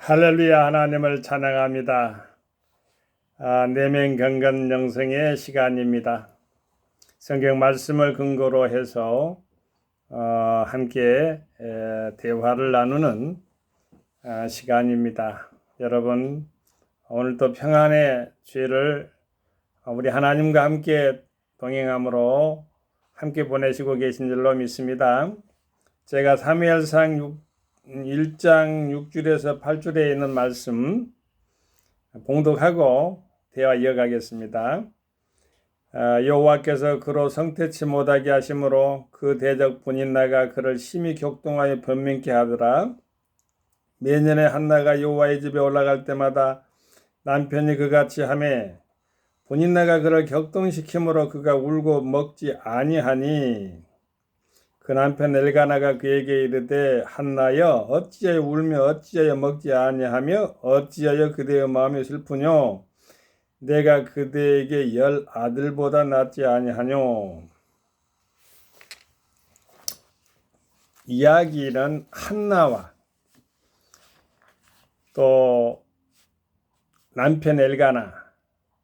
할렐루야. 하나님을 찬양합니다. 내면 경건 영성의 시간입니다. 성경 말씀을 근거로 해서 함께 대화를 나누는 시간입니다. 여러분, 오늘도 평안의 주일을 우리 하나님과 함께 동행함으로 함께 보내시고 계신 줄로 믿습니다. 제가 사무엘상 1장 6절에서 8절에 있는 말씀 봉독하고 대화 이어가겠습니다. 여호와께서 그로 성태치 못하게 하심으로 그 대적 분인나가 그를 심히 격동하여 변명케 하더라. 매년에 한나가 여호와의 집에 올라갈 때마다 남편이 그같이 하매 분인나가 그를 격동시키므로 그가 울고 먹지 아니하니 그 남편 엘가나가 그에게 이르되 한나여 어찌하여 울며 어찌하여 먹지 아니하며 어찌하여 그대의 마음이 슬프뇨 내가 그대에게 10 아들보다 낫지 아니하뇨. 이야기는 한나와 또 남편 엘가나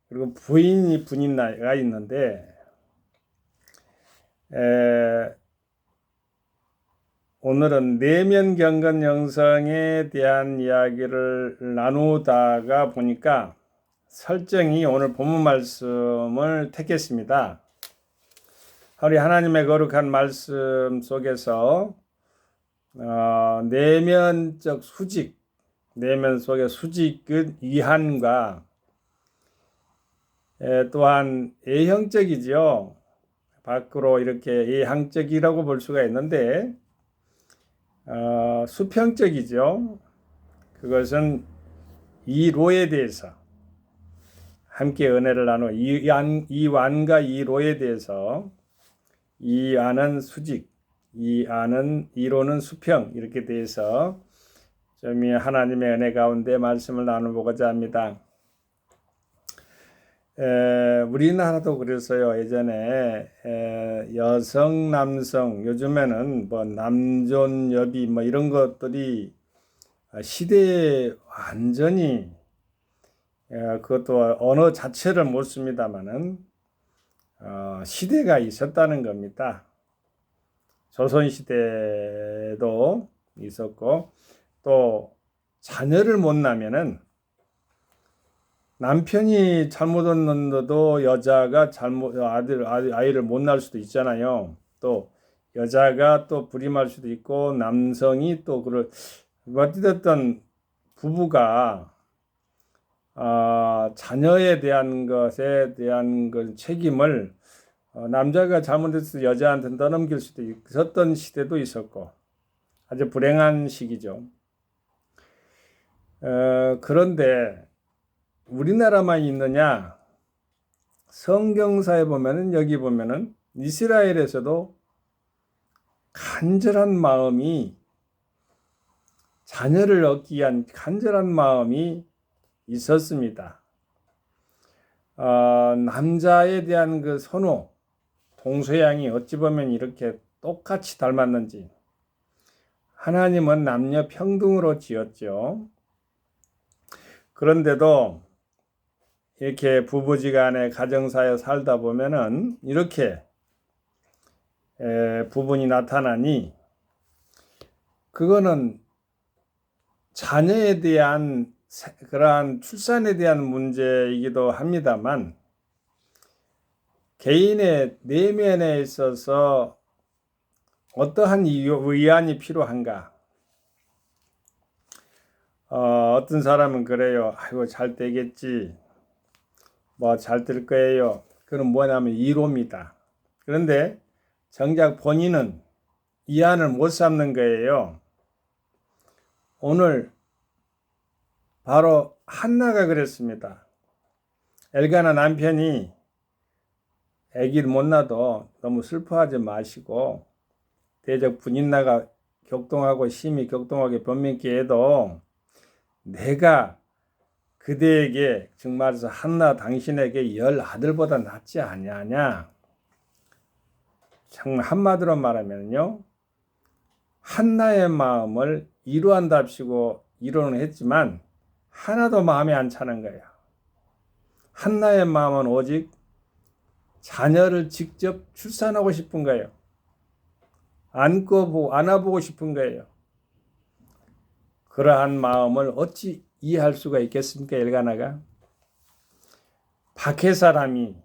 그리고 부인이 분인나가 있는데 오늘은 내면 경건 영성에 대한 이야기를 나누다가 보니까 설정이 오늘 본문 말씀을 택했습니다. 우리 하나님의 거룩한 말씀 속에서 내면적 수직, 내면 속의 수직은 이한과 또한 예형적이죠. 밖으로 이렇게 예향적이라고 볼 수가 있는데 수평적이죠. 그것은 이로에 대해서 함께 은혜를 나누어 이완과 이로에 대해서 이안은 수직, 이로는 수평 이렇게 대해서 좀 하나님의 은혜 가운데 말씀을 나눠보고자 합니다. 우리나라도 그랬어요. 예전에 여성, 남성, 요즘에는 뭐 남존, 여비 뭐 이런 것들이 시대에 완전히 그것도 언어 자체를 못 씁니다만은 시대가 있었다는 겁니다. 조선시대도 있었고 또 자녀를 못 낳으면은 남편이 잘못 얻는데도 여자가 아이를 못 낳을 수도 있잖아요. 또 여자가 또 불임할 수도 있고 남성이 또 어찌됐든 부부가 자녀에 대한 것에 대한 그 책임을 남자가 잘못해서 여자한테 떠넘길 수도 있었던 시대도 있었고 아주 불행한 시기죠. 그런데 우리나라만 있느냐? 성경사에 보면은 여기 보면은 이스라엘에서도 간절한 마음이 자녀를 얻기 위한 간절한 마음이 있었습니다. 남자에 대한 그 선호, 동서양이 어찌 보면 이렇게 똑같이 닮았는지 하나님은 남녀 평등으로 지었죠. 그런데도 이렇게 부부지간에 가정사에 살다 보면은 이렇게 부분이 나타나니 그거는 자녀에 대한 그러한 출산에 대한 문제이기도 합니다만 개인의 내면에 있어서 어떠한 위안이 필요한가? 어떤 사람은 그래요. 아이고 잘 되겠지. 뭐 잘 될 거예요. 그건 뭐냐면 이로입니다. 그런데 정작 본인은 이안을 못 삼는 거예요. 오늘 바로 한나가 그랬습니다. 엘가나 남편이 아기를 못 낳아도 너무 슬퍼하지 마시고 대적 분인나가 격동하고 심히 격동하게 변명케 해도 내가 그대에게 정말서 한나 당신에게 10 아들보다 낫지 아니하냐. 정말 한마디로 말하면요 한나의 마음을 이루한답시고 이론을 했지만 하나도 마음에 안 차는 거예요. 한나의 마음은 오직 자녀를 직접 출산하고 싶은 거예요. 안아보고 싶은 거예요. 그러한 마음을 어찌 이해할 수가 있겠습니까? 엘가나가 밖의 사람이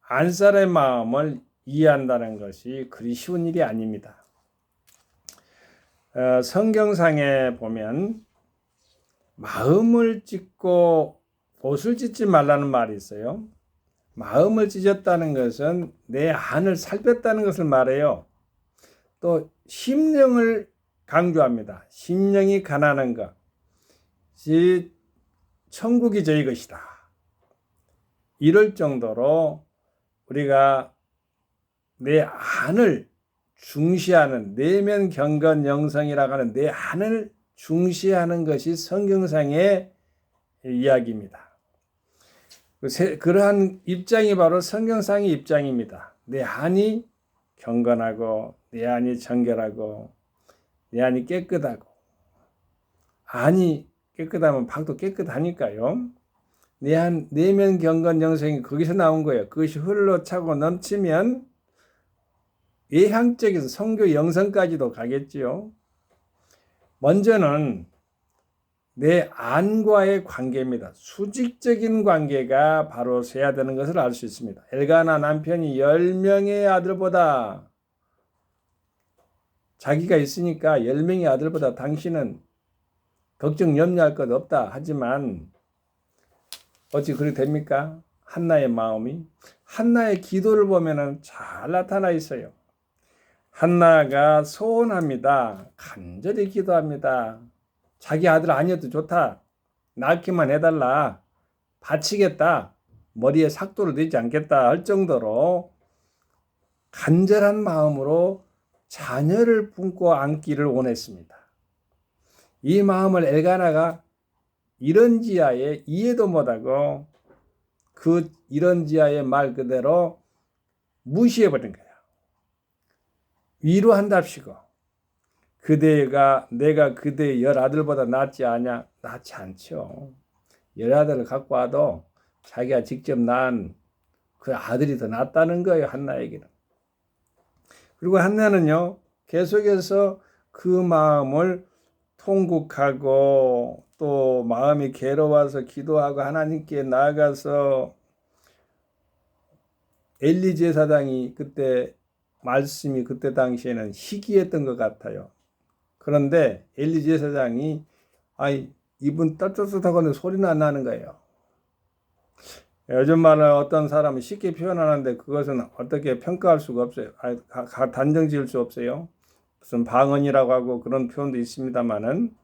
안사람의 마음을 이해한다는 것이 그리 쉬운 일이 아닙니다. 성경상에 보면 마음을 찢고 못을 찢지 말라는 말이 있어요. 마음을 찢었다는 것은 내 안을 살폈다는 것을 말해요. 또 심령을 강조합니다. 심령이 가난한 것이 천국이 저희 것이다. 이럴 정도로 우리가 내 안을 중시하는 내면 경건 영성이라고 하는 내 안을 중시하는 것이 성경상의 이야기입니다. 그러한 입장이 바로 성경상의 입장입니다. 내 안이 경건하고 내 안이 정결하고 내 안이 깨끗하고, 안이 깨끗하면 밖도 깨끗하니까요. 내면 경건 영성이 거기서 나온 거예요. 그것이 흘러차고 넘치면 외향적인 성교 영성까지도 가겠지요. 먼저는 내 안과의 관계입니다. 수직적인 관계가 바로 서야 되는 것을 알 수 있습니다. 엘가나 남편이 10명의 아들보다, 자기가 있으니까 10명의 아들보다 당신은 걱정 염려할 것 없다 하지만 어찌 그리 됩니까? 한나의 마음이, 한나의 기도를 보면 잘 나타나 있어요. 한나가 소원합니다. 간절히 기도합니다. 자기 아들 아니어도 좋다. 낳기만 해달라. 바치겠다. 머리에 삭도를 내지 않겠다 할 정도로 간절한 마음으로 자녀를 품고 안기를 원했습니다. 이 마음을 엘가나가 이런지야에 이해도 못하고 그 이런지야의 말 그대로 무시해버린 거예요. 위로한답시고 내가 그대의 10아들보다 낫지 않냐? 낫지 않죠. 10아들을 갖고 와도 자기가 직접 낳은 그 아들이 더 낫다는 거예요. 한나에게는. 그리고 한나는요, 계속해서 그 마음을 통곡하고 또 마음이 괴로워서 기도하고 하나님께 나아가서 엘리 제사장이 말씀이 그때 당시에는 희귀했던 것 같아요. 그런데 엘리 제사장이 이분 떳떳하고는 소리는 안 나는 거예요. 요즘 말은 어떤 사람은 쉽게 표현하는데 그것은 어떻게 평가할 수가 없어요. 단정 지을 수 없어요. 무슨 방언이라고 하고 그런 표현도 있습니다만은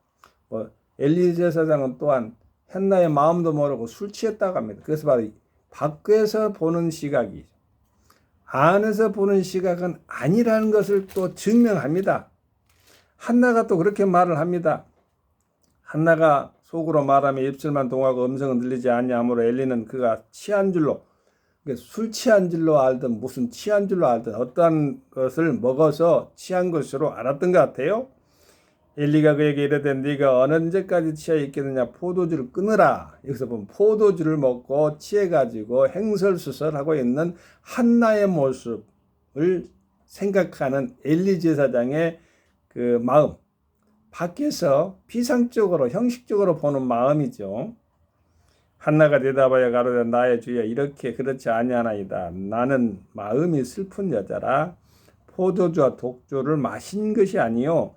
엘리 제사장은 또한 한나의 마음도 모르고 술 취했다고 합니다. 그래서 바로 밖에서 보는 시각이 안에서 보는 시각은 아니라는 것을 또 증명합니다. 한나가 또 그렇게 말을 합니다. 한나가 속으로 말하며 입술만 동하고 음성은 들리지 않냐므로 엘리는 그가 취한 줄로, 술 취한 줄로 알든 무슨 취한 줄로 알든 어떠한 것을 먹어서 취한 것으로 알았던 것 같아요. 엘리가 그에게 이르되 네가 어느 언제까지 취해 있겠느냐, 포도주를 끊으라. 여기서 보면 포도주를 먹고 취해가지고 행설수설하고 있는 한나의 모습을 생각하는 엘리 제사장의 그 마음, 밖에서 피상적으로 형식적으로 보는 마음이죠. 한나가 대답하여 가로되 나의 주여 이렇게 그렇지 아니하나이다. 나는 마음이 슬픈 여자라 포도주와 독주를 마신 것이 아니요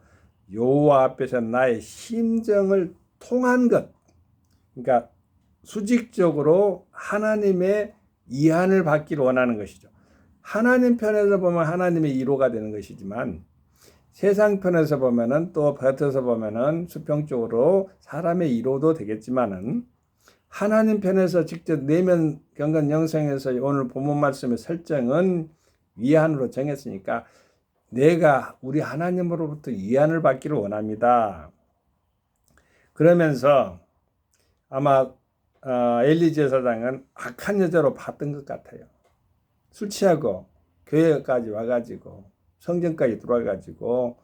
여호와 앞에서 나의 심정을 통한 것, 그러니까 수직적으로 하나님의 이한을 받기를 원하는 것이죠. 하나님 편에서 보면 하나님의 이로가 되는 것이지만 세상 편에서 보면은 또 뱉어서 보면은 수평적으로 사람의 이로도 되겠지만은 하나님 편에서 직접 내면 경건 영성에서 오늘 본문 말씀의 설정은 위안으로 정했으니까 내가 우리 하나님으로부터 위안을 받기를 원합니다. 그러면서 아마 엘리 제사장은 악한 여자로 봤던 것 같아요. 술 취하고 교회까지 와가지고 성전까지 들어와가지고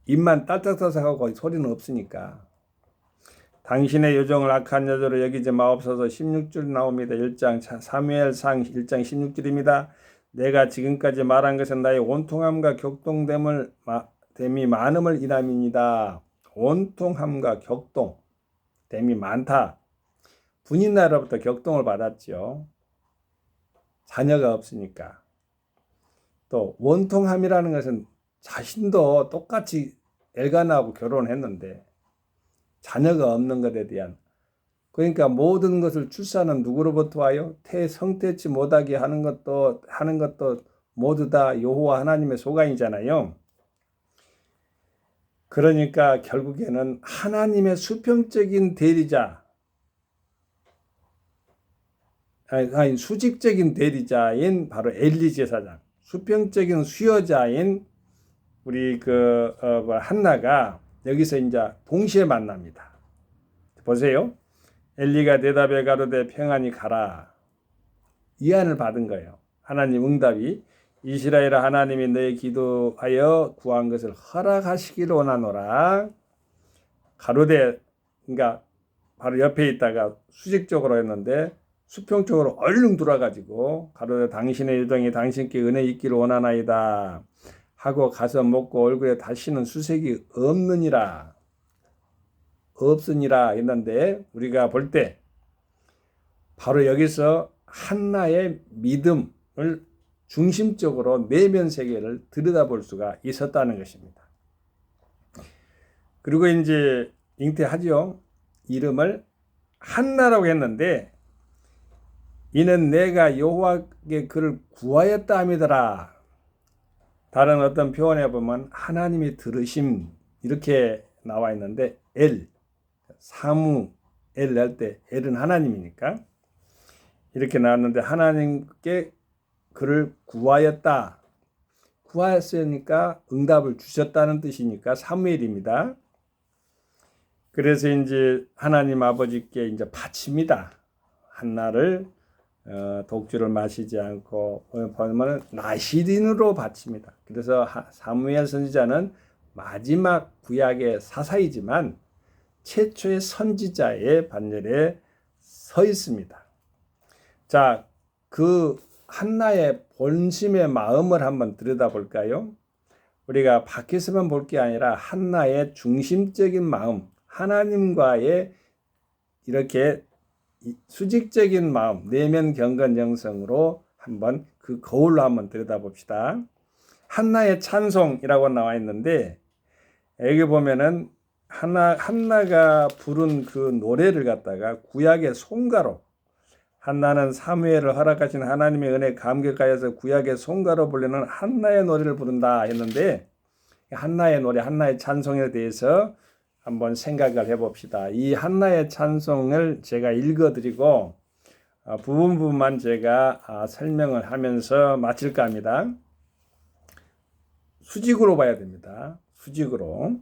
입만 딸딱딸딱하고 소리는 없으니까 당신의 요정을 악한 여자로 여기지 마옵소서. 16줄 나옵니다. 1장 사무엘상 1장 16줄입니다. 내가 지금까지 말한 것은 나의 온통함과 격동됨이 많음을 인함이니이다. 온통함과 격동됨이 많다. 분인 나라로부터 격동을 받았죠. 자녀가 없으니까. 또 원통함이라는 것은 자신도 똑같이 엘가나하고 결혼했는데 자녀가 없는 것에 대한, 그러니까 모든 것을 출산은 누구로부터 와요? 성태치 못하게 하는 것도 모두 다 여호와 하나님의 소관이잖아요. 그러니까 결국에는 하나님의 수평적인 대리자, 수직적인 대리자인 바로 엘리 제사장, 수평적인 수여자인 우리 한나가 여기서 이제 동시에 만납니다. 보세요. 엘리가 대답해 가로되 평안히 가라. 이안을 받은 거예요. 하나님 응답이 이스라엘 하나님이 너의 기도하여 구한 것을 허락하시기를 원하노라. 가로되, 그러니까 바로 옆에 있다가 수직적으로 했는데 수평적으로 얼른 돌아가지고 가로되 당신의 요정이 당신께 은혜 있기를 원하나이다 하고 가서 먹고 얼굴에 다시는 수색이 없으니라 했는데, 우리가 볼 때 바로 여기서 한나의 믿음을 중심적으로 내면 세계를 들여다볼 수가 있었다는 것입니다. 그리고 이제 잉태하죠. 이름을 한나라고 했는데 이는 내가 여호와께 그를 구하였다 함이더라. 다른 어떤 표현에 보면 하나님이 들으심 이렇게 나와 있는데 사무엘 할 때 엘은 하나님이니까 이렇게 나왔는데 하나님께 그를 구하였다. 구하였으니까 응답을 주셨다는 뜻이니까 사무엘입니다. 그래서 이제 하나님 아버지께 이제 바칩니다. 한나를 독주를 마시지 않고 보면 나시린으로 바칩니다. 그래서 사무엘 선지자는 마지막 구약의 사사이지만 최초의 선지자의 반열에 서 있습니다. 자, 그 한나의 본심의 마음을 한번 들여다볼까요? 우리가 밖에서만 볼 게 아니라 한나의 중심적인 마음, 하나님과의 이렇게 수직적인 마음, 내면 경건 영성으로 한번 그 거울로 한번 들여다봅시다. 한나의 찬송이라고 나와 있는데 여기 보면은 한나가 부른 그 노래를 갖다가 구약의 송가로, 한나는 사무엘을 허락하신 하나님의 은혜에 감격하여서 구약의 송가로 불리는 한나의 노래를 부른다 했는데, 한나의 노래, 한나의 찬송에 대해서 한번 생각을 해봅시다. 이 한나의 찬송을 제가 읽어드리고 부분만 제가 설명을 하면서 마칠까 합니다. 수직으로 봐야 됩니다. 수직으로.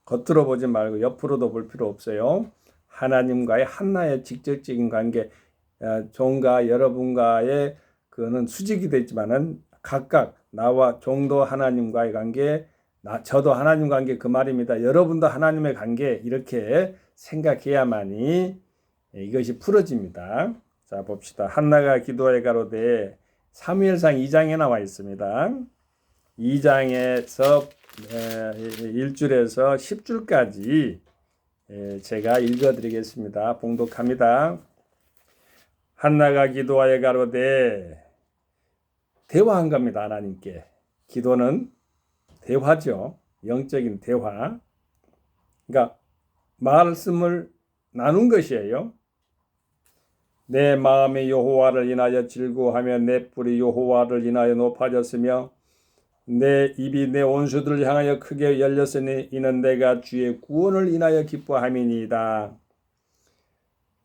겉으로 보지 말고 옆으로도 볼 필요 없어요. 하나님과의 한나의 직접적인 관계, 종과 여러분과의 그는 수직이 되지만은 각각 나와 종도 하나님과의 관계, 저도 하나님 관계, 그 말입니다. 여러분도 하나님의 관계, 이렇게 생각해야만이 이것이 풀어집니다. 자, 봅시다. 한나가 기도하여 가로되, 사무엘상 2장에 나와 있습니다. 2장에서 1줄에서 10줄까지 제가 읽어드리겠습니다. 봉독합니다. 한나가 기도하여 가로되, 대화한 겁니다. 하나님께. 기도는 대화죠. 영적인 대화. 그러니까 말씀을 나눈 것이에요. 내 마음이 여호와를 인하여 즐거워하며 내 뿔이 여호와를 인하여 높아졌으며 내 입이 내 원수들을 향하여 크게 열렸으니 이는 내가 주의 구원을 인하여 기뻐함이니이다.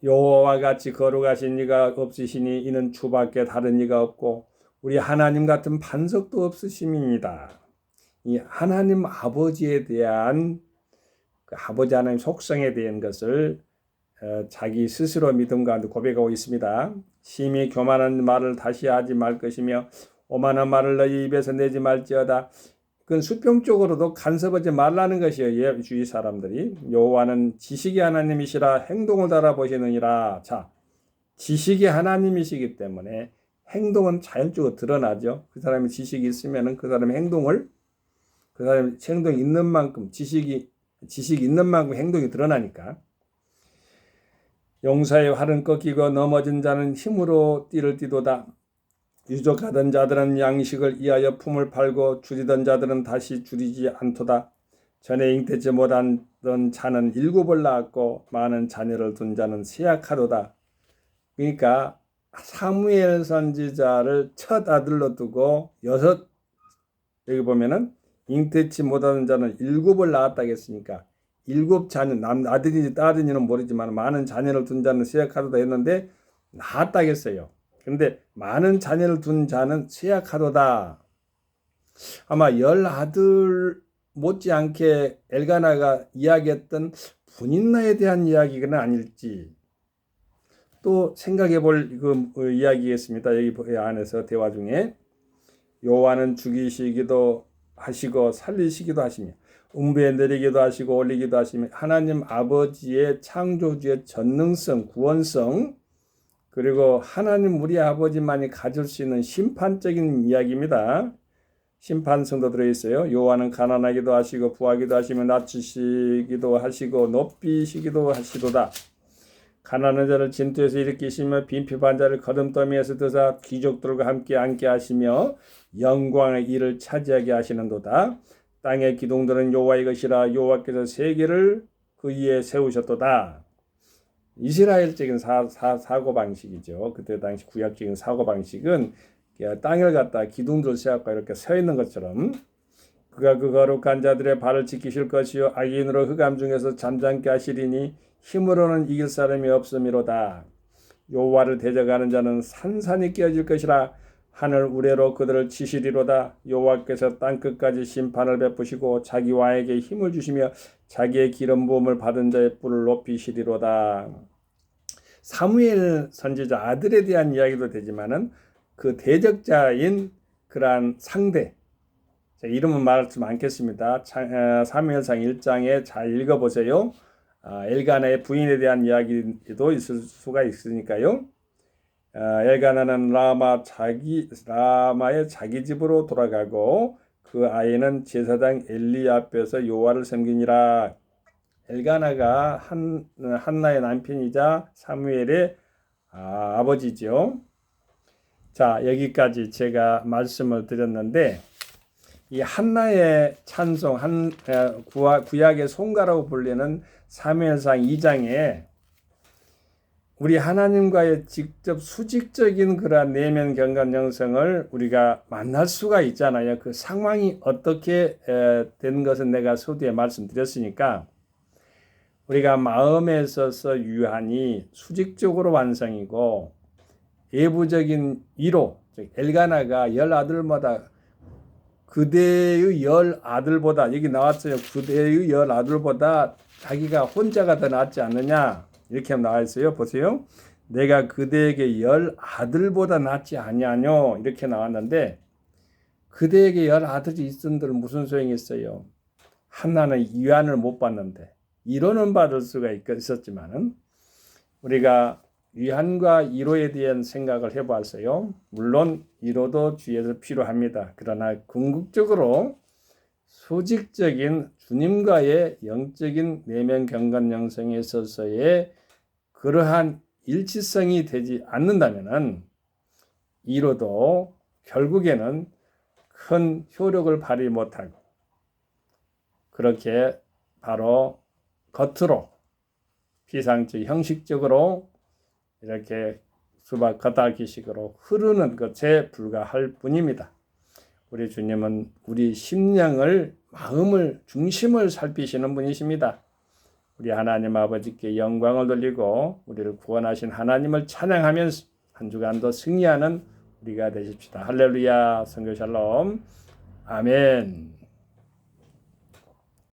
여호와와 같이 거룩하신 이가 없으시니 이는 주밖에 다른 이가 없고 우리 하나님 같은 반석도 없으심이니이다. 이 하나님 아버지에 대한 아버지 하나님 속성에 대한 것을 자기 스스로 믿음 가운데 고백하고 있습니다. 심히 교만한 말을 다시 하지 말 것이며 오만한 말을 너희 입에서 내지 말지어다. 그건 수평적으로도 간섭하지 말라는 것이에요. 주위 사람들이. 여호와는 지식의 하나님이시라 행동을 달아보시느니라. 자, 지식의 하나님이시기 때문에 행동은 자연적으로 드러나죠. 그 사람이 지식이 있으면은 그 사람의 행동이 있는 만큼 지식이 있는 만큼 행동이 드러나니까. 용사의 활은 꺾이고 넘어진 자는 힘으로 띠를 띠도다. 유족하던 자들은 양식을 이하여 품을 팔고 줄이던 자들은 다시 줄이지 않도다. 전에 잉태치 못하던 자는 7을 낳았고 많은 자녀를 둔 자는 쇠약하도다. 그러니까 사무엘 선지자를 첫 아들로 두고 여기 보면은 잉태치 못하던 자는 7을 낳았다 했으니까 7자녀, 아들인지 딸인지는 모르지만 많은 자녀를 둔 자는 쇠약하도다 했는데 낳았다 했어요. 그런데 많은 자녀를 둔 자는 쇠약하도다. 아마 10아들 못지않게 엘가나가 이야기했던 분인나에 대한 이야기는 아닐지 또 생각해 볼 그 이야기겠습니다. 여기 안에서 대화 중에 여호와는 죽이시기도 하시고 살리시기도 하시며 음부에 내리기도 하시고 올리기도 하시며 하나님 아버지의 창조주의 전능성, 구원성 그리고 하나님 우리 아버지만이 가질 수 있는 심판적인 이야기입니다. 심판성도 들어있어요. 여호와는 가난하기도 하시고 부하기도 하시며 낮추시기도 하시고 높이시기도 하시도다. 가난한 자를 진토에서 일으키시며 빈핍한 자를 거름더미에서 드사 귀족들과 함께 앉게 하시며 영광의 일을 차지하게 하시는도다. 땅의 기둥들은 여호와의 것이라 여호와께서 세계를 그 위에 세우셨도다. 이스라엘적인 사고방식이죠. 그때 당시 구약적인 사고방식은 땅을 갖다 기둥들을 세웠고 이렇게 서 있는 것처럼 그가 그 거룩한 자들의 발을 지키실 것이요 악인으로 흑암 중에서 잠잠게 하시리니 힘으로는 이길 사람이 없음이로다. 여호와를 대적하는 자는 산산이 깨어질 것이라 하늘 우레로 그들을 치시리로다. 여호와께서 땅끝까지 심판을 베푸시고 자기 왕에게 힘을 주시며 자기의 기름 부음을 받은 자의 뿔을 높이시리로다. 사무엘 선지자 아들에 대한 이야기도 되지만은 그 대적자인 그러한 상대, 이름은 말씀 않겠습니다. 사무엘상 1장에 잘 읽어보세요. 엘가나의 부인에 대한 이야기도 있을 수가 있으니까요. 엘가나는 라마의 자기 집으로 돌아가고 그 아이는 제사장 엘리 앞에서 여호와를 섬기니라. 엘가나가 한나의 남편이자 사무엘의 아버지죠. 자, 여기까지 제가 말씀을 드렸는데 이 한나의 찬송, 구약의 송가라고 불리는 사무엘상 2장에 우리 하나님과의 직접 수직적인 그러한 내면 경건 영성을 우리가 만날 수가 있잖아요. 그 상황이 어떻게 된 것은 내가 서두에 말씀드렸으니까 우리가 마음에 있어서 유한이 수직적으로 완성이고 예부적인 위로, 즉 엘가나가 10아들마다 그대의 10아들보다 여기 나왔어요. 그대의 10아들보다 자기가 혼자가 더 낫지 않느냐 이렇게 나와 있어요. 보세요. 내가 그대에게 10아들보다 낫지 아니하뇨 이렇게 나왔는데 그대에게 10아들이 있은들 무슨 소용이 있어요. 한나는 위안을 못 받는데 위로는 받을 수가 있었지만은 우리가 위안과 위로에 대한 생각을 해봤어요. 물론 위로도 주위에서 필요합니다. 그러나 궁극적으로 수직적인 주님과의 영적인 내면 경건 영성에 있어서의 그러한 일치성이 되지 않는다면은 위로도 결국에는 큰 효력을 발휘 못하고 그렇게 바로 겉으로 피상적 형식적으로 이렇게 수박 겉핥기식으로 흐르는 것에 불과할 뿐입니다. 우리 주님은 우리 심령을, 마음을, 중심을 살피시는 분이십니다. 우리 하나님 아버지께 영광을 돌리고 우리를 구원하신 하나님을 찬양하면서 한 주간도 승리하는 우리가 되십시다. 할렐루야, 성교 샬롬, 아멘.